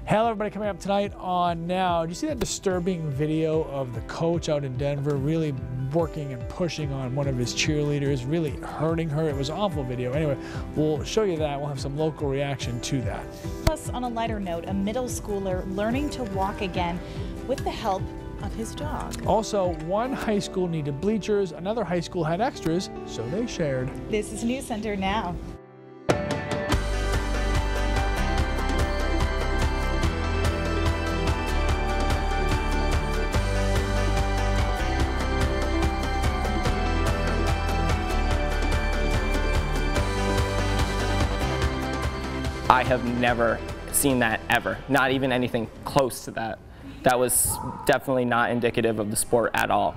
Hello everybody, coming up tonight on Now. Did you see that disturbing video of the coach out in Denver really working and pushing on one of his cheerleaders, really hurting her? It was an awful video. Anyway, we'll show you that. We'll have some local reaction to that. Plus, on a lighter note, a middle schooler learning to walk again with the help of his dog. Also, one high school needed bleachers, another high school had extras, so they shared. This is News Center Now. I have never seen that ever, not even anything close to that. That was definitely not indicative of the sport at all.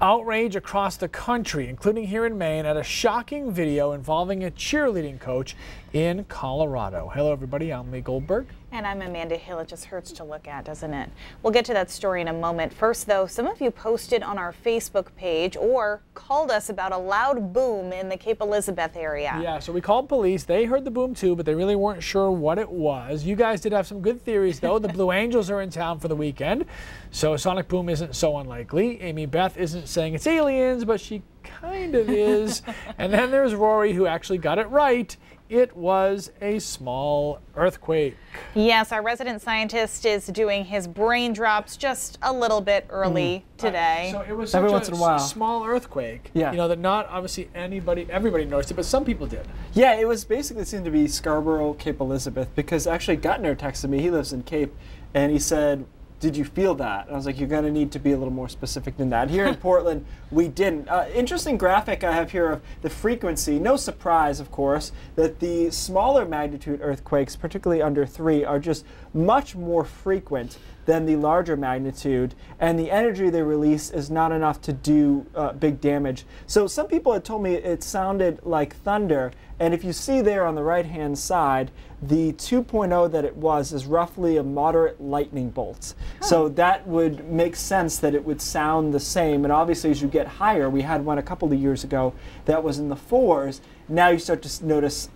Outrage across the country, including here in Maine, at a shocking video involving a cheerleading coach in Colorado. Hello everybody, I'm Lee Goldberg. And I'm Amanda Hill. It just hurts to look at, doesn't it? We'll get to that story in a moment. First though, some of you posted on our Facebook page or called us about a loud boom in the Cape Elizabeth area. Yeah, so we called police. They heard the boom too, but they really weren't sure what it was. You guys did have some good theories though. The Blue Angels are in town for the weekend, so a sonic boom isn't so unlikely. Amy Beth isn't saying it's aliens, but she kind of is. And then there's Rory, who actually got it right. It was a small earthquake. Yes, our resident scientist is doing his brain drops just a little bit early today. So it was such a small earthquake, yeah. You know, that not obviously everybody noticed it, but some people did. Yeah, it was basically seemed to be Scarborough, Cape Elizabeth, because actually Guttner texted me, he lives in Cape, and he said, did you feel that? And I was like, you're going to need to be a little more specific than that. Here in Portland, we didn't. Interesting graphic I have here of the frequency. No surprise, of course, that the smaller magnitude earthquakes, particularly under 3, are just much more frequent than the larger magnitude, and the energy they release is not enough to do big damage. So some people had told me it sounded like thunder, and if you see there on the right-hand side, the 2.0 that it was is roughly a moderate lightning bolt. So that would make sense that it would sound the same, and obviously as you get higher, we had one a couple of years ago that was in the 4s. Now you start to notice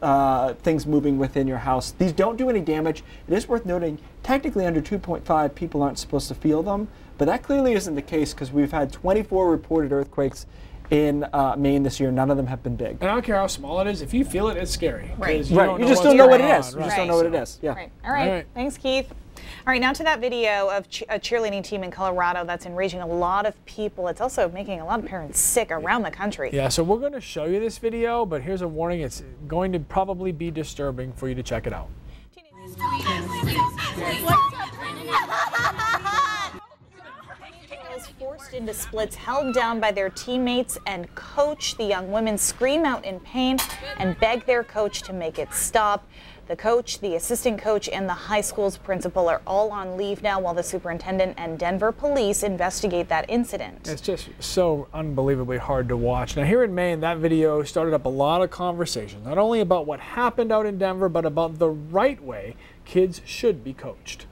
things moving within your house. These don't do any damage. It is worth noting, technically under 2.5, people aren't supposed to feel them, but that clearly isn't the case because we've had 24 reported earthquakes in Maine this year. None of them have been big. And I don't care how small it is. If you feel it, it's scary. Right. You just don't know what it is. You just don't know what it is. Yeah. Right. All right. Thanks, Keith. All right, now to that video of a cheerleading team in Colorado that's enraging a lot of people. It's also making a lot of parents sick around the country. Yeah, so we're going to show you this video, but here's a warning. It's going to probably be disturbing for you to check it out. Forced into splits, held down by their teammates and coach. The young women scream out in pain and beg their coach to make it stop. The coach, the assistant coach, and the high school's principal are all on leave now while the superintendent and Denver police investigate that incident. It's just so unbelievably hard to watch. Now here in Maine, that video started up a lot of conversations, not only about what happened out in Denver, but about the right way kids should be coached.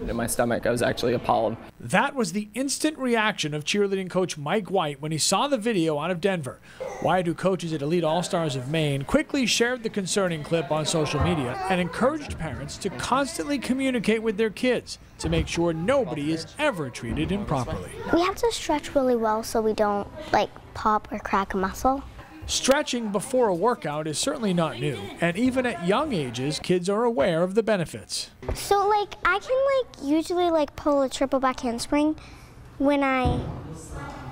In my stomach, I was actually appalled. That was the instant reaction of cheerleading coach Mike White when he saw the video out of Denver. White, who coaches at Elite All-Stars of Maine, quickly shared the concerning clip on social media and encouraged parents to constantly communicate with their kids to make sure nobody is ever treated improperly. We have to stretch really well so we don't pop or crack a muscle. Stretching before a workout is certainly not new, and even at young ages, kids are aware of the benefits. So I can usually pull a triple back handspring when I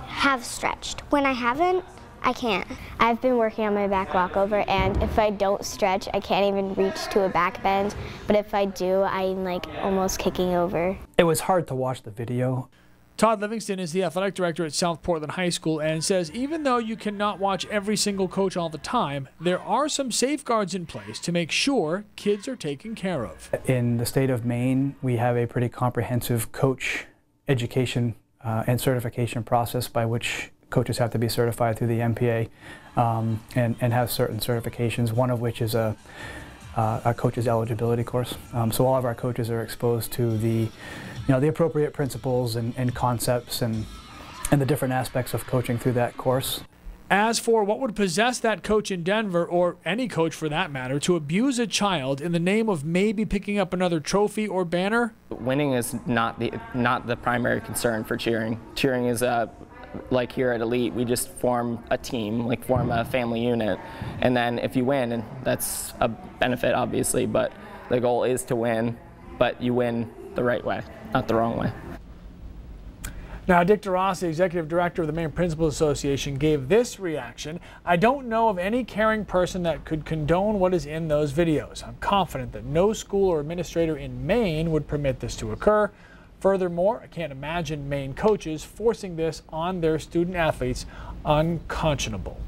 have stretched. When I haven't, I can't. I've been working on my back walkover, and if I don't stretch, I can't even reach to a back bend, but if I do, I'm almost kicking over. It was hard to watch the video. Todd Livingston is the athletic director at South Portland High School and says even though you cannot watch every single coach all the time, there are some safeguards in place to make sure kids are taken care of. In the state of Maine, we have a pretty comprehensive coach education and certification process by which coaches have to be certified through the MPA and have certain certifications, one of which is a coach's eligibility course. So all of our coaches are exposed to the appropriate principles and concepts and the different aspects of coaching through that course. As for what would possess that coach in Denver, or any coach for that matter, to abuse a child in the name of maybe picking up another trophy or banner? Winning is not the primary concern for cheering. Cheering is like here at Elite, we just form a team, like form a family unit, and then if you win, and that's a benefit obviously, but the goal is to win, but you win the right way, not the wrong way. Now, Dick DeRossi, Executive Director of the Maine Principals Association, gave this reaction. "I don't know of any caring person that could condone what is in those videos. I'm confident that no school or administrator in Maine would permit this to occur. Furthermore, I can't imagine Maine coaches forcing this on their student athletes. Unconscionable."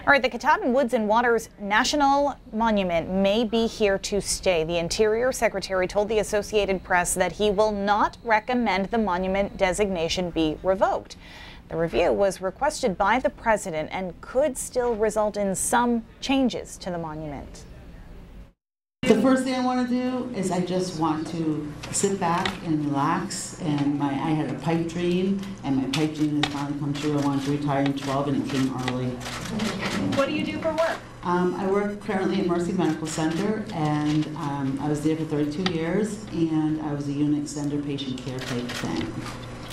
All right, the Katahdin Woods and Waters National Monument may be here to stay. The Interior Secretary told the Associated Press that he will not recommend the monument designation be revoked. The review was requested by the president and could still result in some changes to the monument. The first thing I want to do is I just want to sit back and relax, and I had a pipe dream, and my pipe dream has finally come true. I wanted to retire in 12 and it came early. What do you do for work? I work currently at Mercy Medical Center, and I was there for 32 years, and I was a unit extender patient care type thing.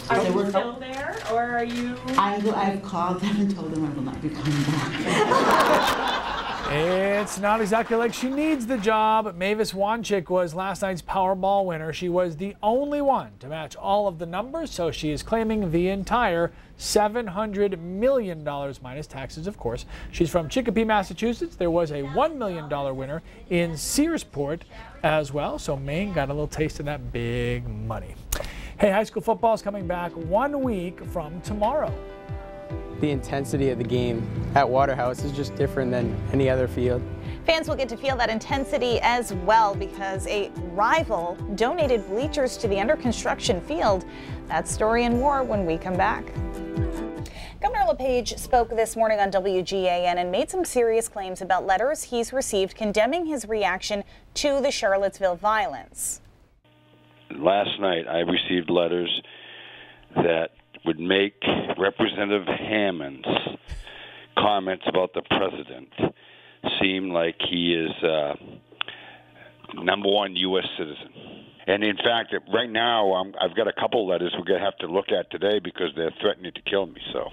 Are you still there, or are you? I've called them and told them I will not be coming back. It's not exactly like she needs the job. Mavis Wanchik was last night's Powerball winner. She was the only one to match all of the numbers, so she is claiming the entire $700 million minus taxes, of course. She's from Chicopee, Massachusetts. There was a $1 million winner in Searsport as well, so Maine got a little taste of that big money. Hey, high school football is coming back 1 week from tomorrow. The intensity of the game at Waterhouse is just different than any other field. Fans will get to feel that intensity as well because a rival donated bleachers to the under construction field. That story and more when we come back. Governor LePage spoke this morning on WGAN and made some serious claims about letters he's received condemning his reaction to the Charlottesville violence. Last night I received letters that would make Representative Hammond's comments about the president seem like he is #1 U.S. citizen. And in fact, right now, I've got a couple letters we're going to have to look at today because they're threatening to kill me. So.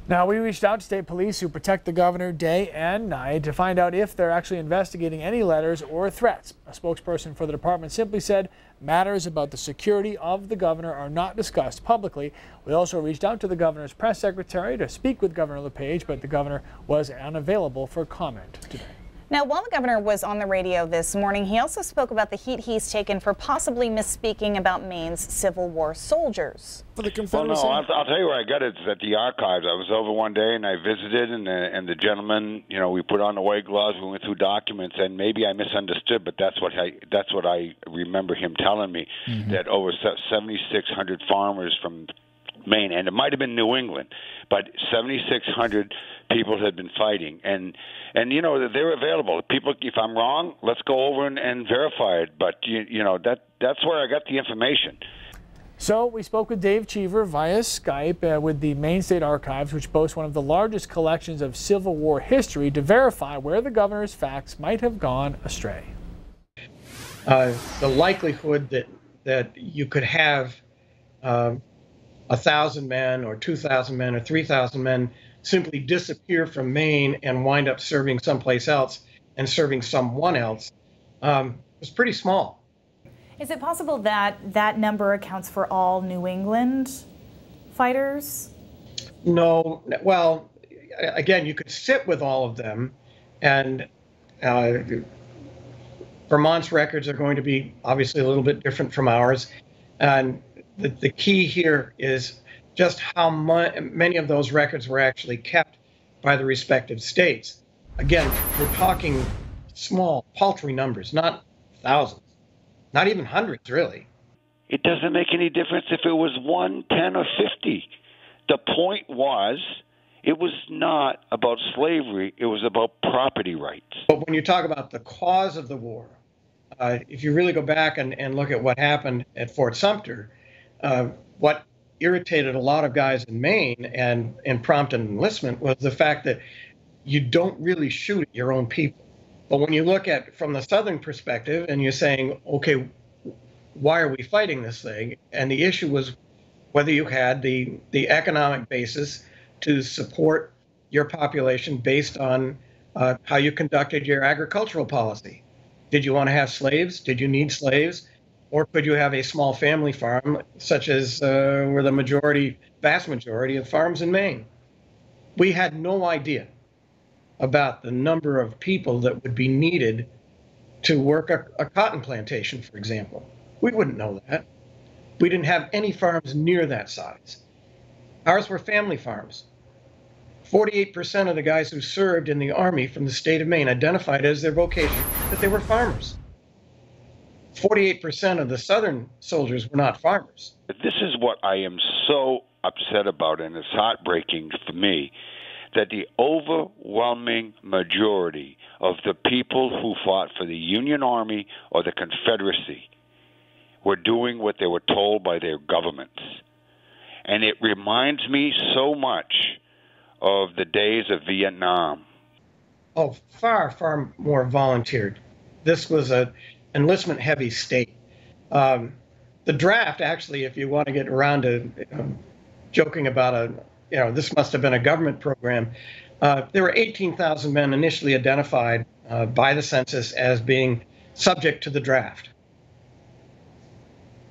Now, we reached out to state police who protect the governor day and night to find out if they're actually investigating any letters or threats. A spokesperson for the department simply said matters about the security of the governor are not discussed publicly. We also reached out to the governor's press secretary to speak with Governor LePage, but the governor was unavailable for comment today. Now, while the governor was on the radio this morning, he also spoke about the heat he's taken for possibly misspeaking about Maine's Civil War soldiers. For the Confederacy? Well, no, I'll tell you where I got it. It's at the archives. I was over one day and I visited, and the gentleman, you know, we put on the white gloves, we went through documents, and maybe I misunderstood, but that's what I remember him telling me, that over 7,600 farmers from Maine, and it might have been New England, but 7,600 people had been fighting, and you know they're available. People, if I'm wrong, let's go over and verify it. But you know that's where I got the information. So we spoke with Dave Cheever via Skype with the Maine State Archives, which boasts one of the largest collections of Civil War history, to verify where the governor's facts might have gone astray. The likelihood that you could have 1,000 men or 2,000 men or 3,000 men simply disappear from Maine and wind up serving someplace else and serving someone else was pretty small. Is it possible that that number accounts for all New England fighters? No. Well, again, you could sit with all of them, and Vermont's records are going to be obviously a little bit different from ours. And the key here is just how many of those records were actually kept by the respective states. Again, we're talking small, paltry numbers, not thousands, not even hundreds, really. It doesn't make any difference if it was 1, 10, or 50. The point was, it was not about slavery, it was about property rights. But when you talk about the cause of the war, if you really go back and look at what happened at Fort Sumter, what irritated a lot of guys in Maine and prompted enlistment was the fact that you don't really shoot at your own people. But when you look at from the Southern perspective and you're saying, okay, why are we fighting this thing? And the issue was whether you had the economic basis to support your population based on how you conducted your agricultural policy. Did you want to have slaves? Did you need slaves? Or could you have a small family farm, such as were the vast majority of farms in Maine? We had no idea about the number of people that would be needed to work a cotton plantation, for example. We wouldn't know that. We didn't have any farms near that size. Ours were family farms. 48% of the guys who served in the Army from the state of Maine identified as their vocation that they were farmers. 48% of the Southern soldiers were not farmers. This is what I am so upset about, and it's heartbreaking for me, that the overwhelming majority of the people who fought for the Union Army or the Confederacy were doing what they were told by their governments. And it reminds me so much of the days of Vietnam. Oh, far, far more volunteered. This was an enlistment-heavy state. The draft, actually, if you want to get around to joking about this must have been a government program. There were 18,000 men initially identified by the census as being subject to the draft.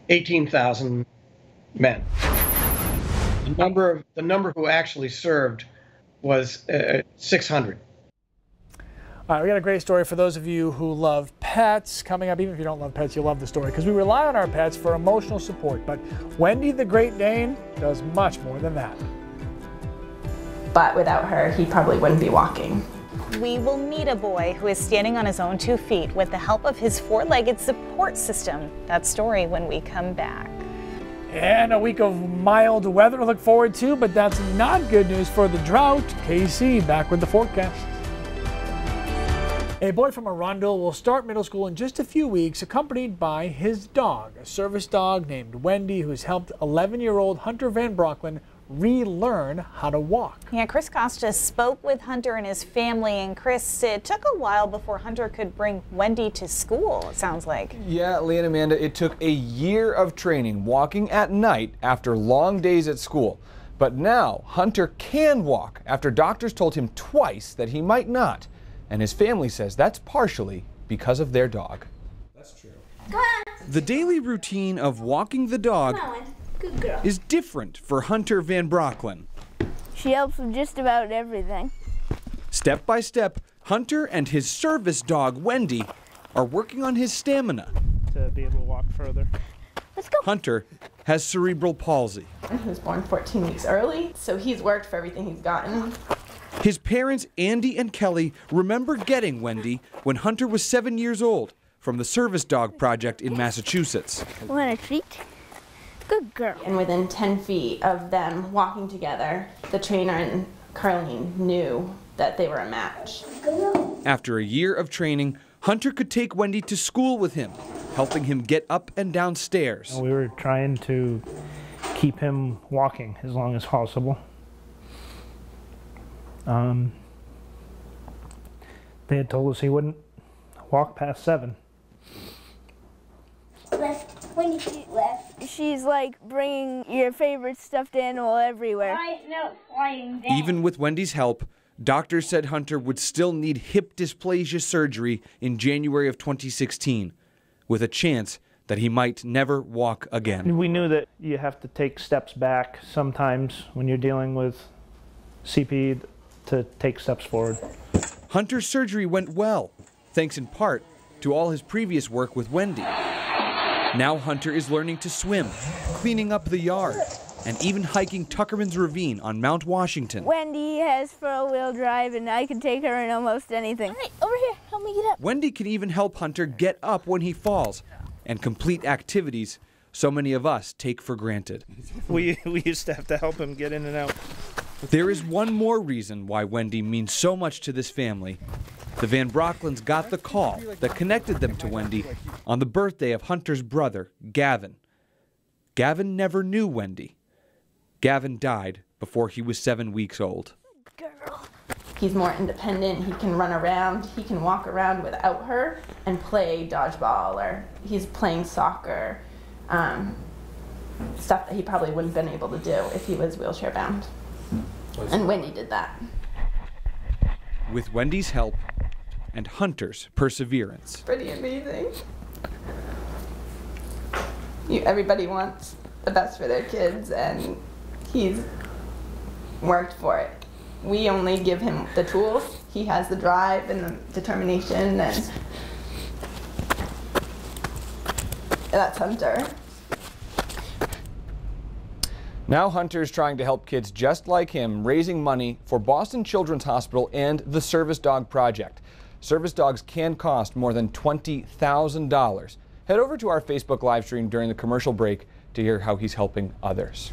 18,000 men. The number who actually served was 600. All right, we got a great story for those of you who love pets. Coming up, even if you don't love pets, you'll love the story because we rely on our pets for emotional support. But Wendy the Great Dane does much more than that. But without her, he probably wouldn't be walking. We will meet a boy who is standing on his own 2 feet with the help of his 4-legged support system. That story when we come back. And a week of mild weather to look forward to, but that's not good news for the drought. KC back with the forecast. A boy from Arundel will start middle school in just a few weeks, accompanied by his dog, a service dog named Wendy, who's helped 11-year-old Hunter Van Brocklin relearn how to walk. Yeah, Chris Costa spoke with Hunter and his family, and Chris, it took a while before Hunter could bring Wendy to school, it sounds like. Yeah, Lee and Amanda, it took a year of training walking at night after long days at school. But now Hunter can walk after doctors told him twice that he might not. And his family says that's partially because of their dog. That's true. Come on. The daily routine of walking the dog Good girl. is different for Hunter Van Brocklin. She helps with just about everything. Step by step, Hunter and his service dog, Wendy, are working on his stamina. To be able to walk further. Let's go. Hunter has cerebral palsy. He was born 14 weeks early, so he's worked for everything he's gotten. His parents, Andy and Kelly, remember getting Wendy when Hunter was 7 years old from the Service Dog Project in Massachusetts. Want a treat? Good girl. And within 10 feet of them walking together, the trainer and Carlene knew that they were a match. After a year of training, Hunter could take Wendy to school with him, helping him get up and down stairs. We were trying to keep him walking as long as possible. They had told us he wouldn't walk past 7. Left. When you shoot left. She's like bringing your favorite stuffed animal everywhere. No, flying down. Even with Wendy's help, doctors said Hunter would still need hip dysplasia surgery in January of 2016, with a chance that he might never walk again. We knew that you have to take steps back sometimes when you're dealing with CP to take steps forward. Hunter's surgery went well, thanks in part to all his previous work with Wendy. Now Hunter is learning to swim, cleaning up the yard, and even hiking Tuckerman's Ravine on Mount Washington. Wendy has 4-wheel drive, and I can take her in almost anything. All right, over here, help me get up. Wendy can even help Hunter get up when he falls and complete activities so many of us take for granted. We used to have to help him get in and out. There is one more reason why Wendy means so much to this family. The Van Brocklins got the call that connected them to Wendy on the birthday of Hunter's brother, Gavin. Gavin never knew Wendy, Gavin died before he was 7 weeks old. He's more independent, he can run around, he can walk around without her and play dodgeball, or he's playing soccer, stuff that he probably wouldn't have been able to do if he was wheelchair bound. And Wendy did that. With Wendy's help and Hunter's perseverance. Pretty amazing. Everybody wants the best for their kids, and he's worked for it. We only give him the tools. He has the drive and the determination, and that's Hunter. Now Hunter is trying to help kids just like him, raising money for Boston Children's Hospital and the Service Dog Project. Service dogs can cost more than $20,000. Head over to our Facebook live stream during the commercial break to hear how he's helping others.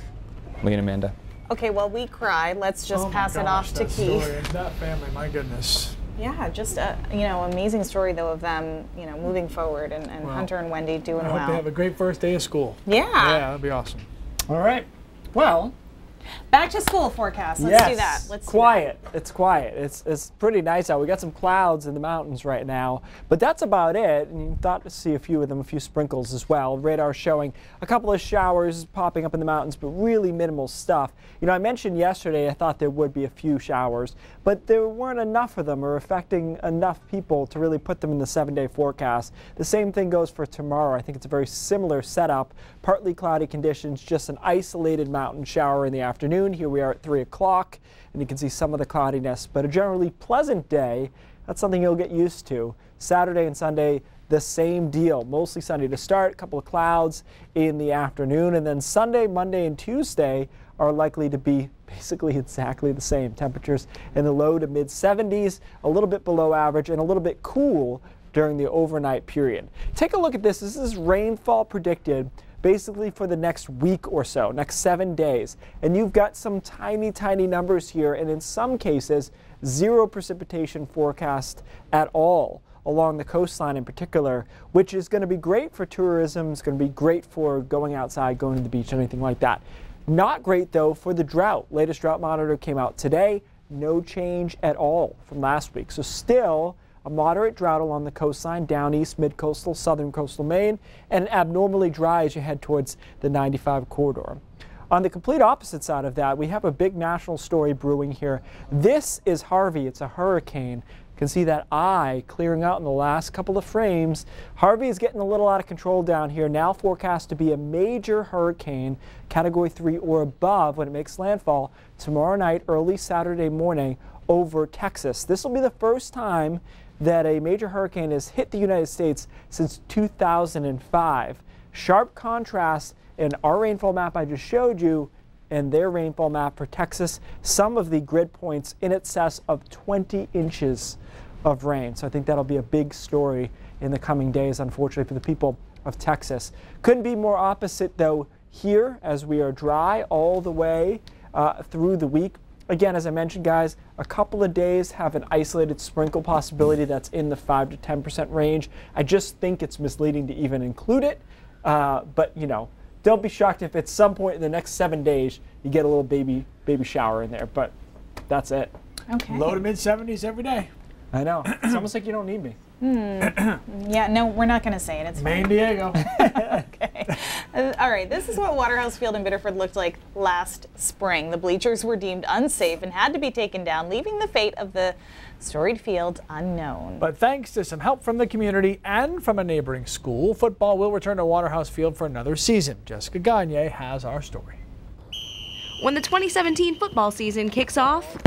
Lee and Amanda. Okay, well, we cried. Let's just pass it off to Keith. That family, my goodness. Yeah, just a amazing story though of them, moving forward, and well, Hunter and Wendy doing well. I hope they have a great first day of school. Yeah. Yeah, that'd be awesome. All right. Well, back to school forecast. Let's do that. Let's quiet. It's quiet. It's pretty nice out. We got some clouds in the mountains right now, but that's about it. And you thought to see a few of them, a few sprinkles as well. Radar showing a couple of showers popping up in the mountains, but really minimal stuff. I mentioned yesterday I thought there would be a few showers, but there weren't enough of them or affecting enough people to really put them in the 7-day forecast. The same thing goes for tomorrow. I think it's a very similar setup. Partly cloudy conditions, just an isolated mountain shower in the afternoon. Here we are at 3 o'clock, and you can see some of the cloudiness, but a generally pleasant day. That's something you'll get used to. Saturday and Sunday, the same deal. Mostly sunny to start, a couple of clouds in the afternoon, and then Sunday, Monday, and Tuesday are likely to be basically exactly the same. Temperatures in the low to mid 70s, a little bit below average, and a little bit cool during the overnight period. Take a look at this. This is rainfall predicted basically for the next week or so, next 7 days. And you've got some tiny, tiny numbers here, and in some cases, zero precipitation forecast at all along the coastline in particular, which is going to be great for tourism. It's going to be great for going outside, going to the beach, anything like that. Not great, though, for the drought. Latest drought monitor came out today. No change at all from last week. So still a moderate drought along the coastline, down east, mid-coastal, southern coastal Maine, and abnormally dry as you head towards the 95 corridor. On the complete opposite side of that, we have a big national story brewing here. This is Harvey. It's a hurricane. You can see that eye clearing out in the last couple of frames. Harvey is getting a little out of control down here, now forecast to be a major hurricane, Category 3 or above when it makes landfall tomorrow night, early Saturday morning over Texas. This will be the first time that a major hurricane has hit the United States since 2005. Sharp contrast in our rainfall map I just showed you and their rainfall map for Texas. Some of the grid points in excess of 20 inches of rain. So I think that'll be a big story in the coming days, unfortunately, for the people of Texas. Couldn't be more opposite, though, here as we are dry all the way through the week. Again, as I mentioned, guys, a couple of days have an isolated sprinkle possibility that's in the 5 to 10% range. I just think it's misleading to even include it. But, don't be shocked if at some point in the next 7 days you get a little baby shower in there. But that's it. Okay. Low to mid 70s every day. I know. It's almost like you don't need me. Yeah, no, we're not going to say it. It's Maine, fine. Diego. Okay. All right, this is what Waterhouse Field in Biddeford looked like last spring. The bleachers were deemed unsafe and had to be taken down, leaving the fate of the storied field unknown. But thanks to some help from the community and from a neighboring school, football will return to Waterhouse Field for another season. Jessica Gagne has our story. When the 2017 football season kicks off,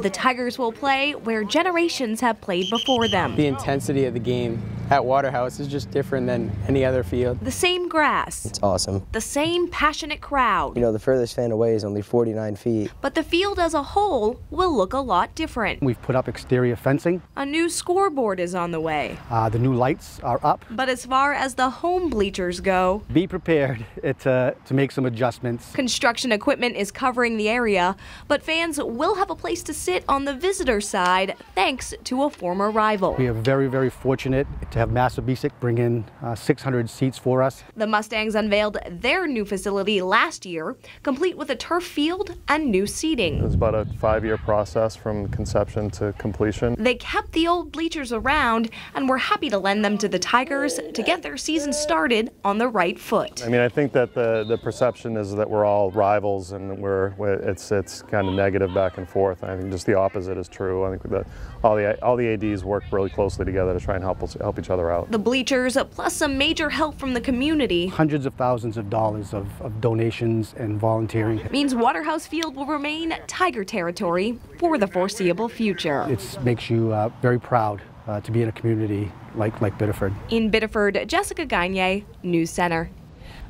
the Tigers will play where generations have played before them. The intensity of the game at Waterhouse is just different than any other field. The same grass. It's awesome. The same passionate crowd. The furthest fan away is only 49 feet. But the field as a whole will look a lot different. We've put up exterior fencing. A new scoreboard is on the way. The new lights are up. But as far as the home bleachers go, be prepared to make some adjustments. Construction equipment is covering the area, but fans will have a place to sit on the visitor side thanks to a former rival. We are very, very fortunate to have Massabesic bring in 600 seats for us. The Mustangs unveiled their new facility last year, complete with a turf field and new seating. It was about a 5-year process from conception to completion. They kept the old bleachers around and were happy to lend them to the Tigers to get their season started on the right foot. I mean, I think that the perception is that we're all rivals and it's kind of negative back and forth. I think just the opposite is true. I think that all the ADs work really closely together to try and help each other out. The bleachers, plus some major help from the community. Hundreds of thousands of dollars of donations and volunteering. Means Waterhouse Field will remain Tiger territory for the foreseeable future. It makes you very proud to be in a community like Biddeford. In Biddeford, Jessica Gagne, News Center.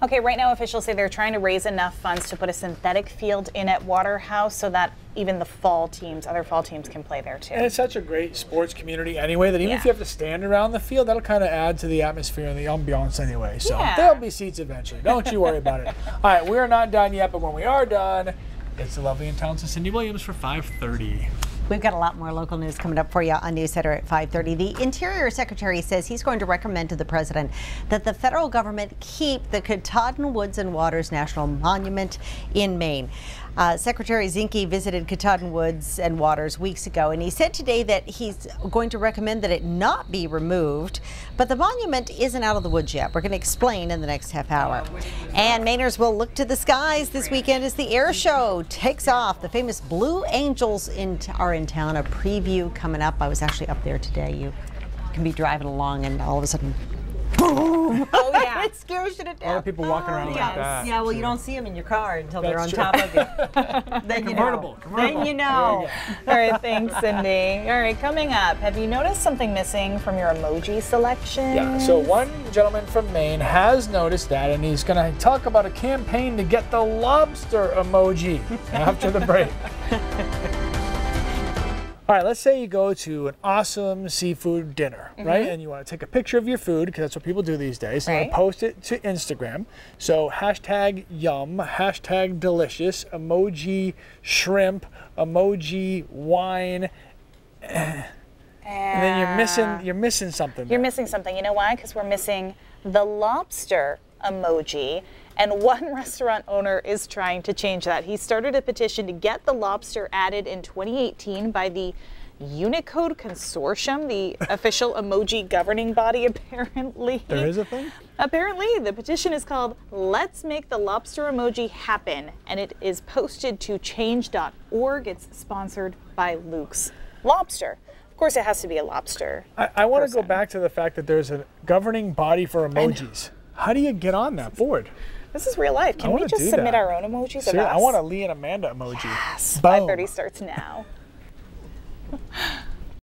Okay, right now officials say they're trying to raise enough funds to put a synthetic field in at Waterhouse so that even the other fall teams can play there too. And it's such a great sports community anyway that even if you have to stand around the field, that'll kind of add to the atmosphere and the ambiance anyway. So there'll be seats eventually. Don't you worry about it. All right, we're not done yet, but when we are done, it's the lovely and talented Cindy Williams for 5:30. We've got a lot more local news coming up for you on News Center at 5:30. The Interior Secretary says he's going to recommend to the President that the federal government keep the Katahdin Woods and Waters National Monument in Maine. Secretary Zinke visited Katahdin Woods and Waters weeks ago, and he said today that he's going to recommend that it not be removed, but the monument isn't out of the woods yet. We're going to explain in the next half hour. And Mainers will look to the skies this weekend as the air show takes off. The famous Blue Angels are in town. A preview coming up. I was actually up there today. You can be driving along and all of a sudden, boom! Oh yeah, it scares you to death. A lot of people walking around like that. Yeah, well, you don't see them in your car until they're on top of you. Then you know. Then you know. All right, thanks, Cindy. All right, coming up, have you noticed something missing from your emoji selection? Yeah, so one gentleman from Maine has noticed that, and he's going to talk about a campaign to get the lobster emoji after the break. All right, let's say you go to an awesome seafood dinner, right? And you want to take a picture of your food, because that's what people do these days. You want to post it to Instagram. So hashtag yum, hashtag delicious, emoji shrimp, emoji wine. And then you're missing something. You're missing something. You know why? Because we're missing the lobster emoji. And one restaurant owner is trying to change that. He started a petition to get the lobster added in 2018 by the Unicode Consortium, the official emoji governing body, apparently. There is a thing? Apparently. The petition is called Let's Make the Lobster Emoji Happen, and it is posted to change.org. It's sponsored by Luke's Lobster. Of course, it has to be a lobster. I want to go back to the fact that there's a governing body for emojis. How do you get on that board? This is real life. Can we just submit our own emojis of us? I want a Lee and Amanda emoji. Yes. 5:30 starts now.